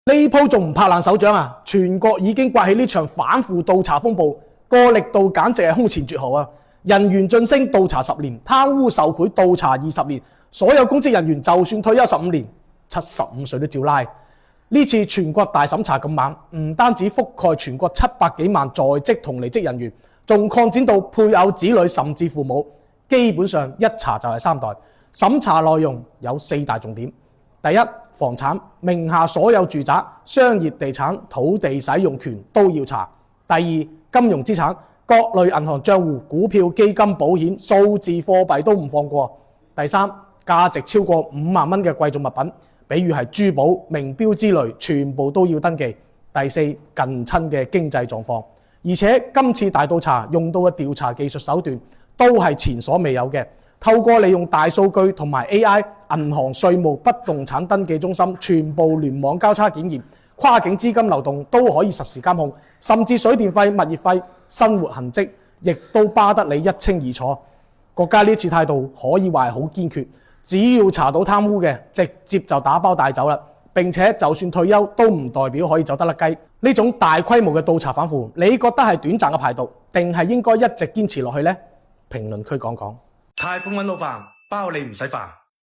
呢鋪仲唔拍爛手掌啊？全國已經刮起呢場反腐倒查風暴，個力度簡直係空前絕後啊！人員晉升倒查10年，貪污受賄倒查20年，所有公職人員就算退休15年，75歲都照拉。呢次全國大審查咁猛，唔單止覆蓋全國700幾萬在職同離職人員，仲擴展到配偶、子女甚至父母，基本上一查就係3代。審查內容有4大重點。第一，房產名下所有住宅、商業地產、土地使用權都要查。第二，金融資產，各類銀行帳戶、股票、基金、保險、數字貨幣都唔放過。第三，價值超過5萬蚊嘅貴重物品，比如係珠寶、名錶之類，全部都要登記。第四，近親嘅經濟狀況。而且今次大倒查用到嘅調查技術手段都係前所未有嘅。透過利用大數據同埋 AI， 銀行、稅務、不動產登記中心全部聯網交叉檢驗，跨境資金流動都可以實時監控，甚至水電費、物業費、生活痕跡，亦都巴得你一清二楚。國家呢次態度可以話係好堅決，只要查到貪污嘅，直接就打包帶走啦。並且就算退休都唔代表可以走得甩雞。呢種大規模嘅倒查反腐，你覺得係短暫嘅排毒，定係應該一直堅持落去呢？評論區講講。泰豐揾老飯，包你唔使煩。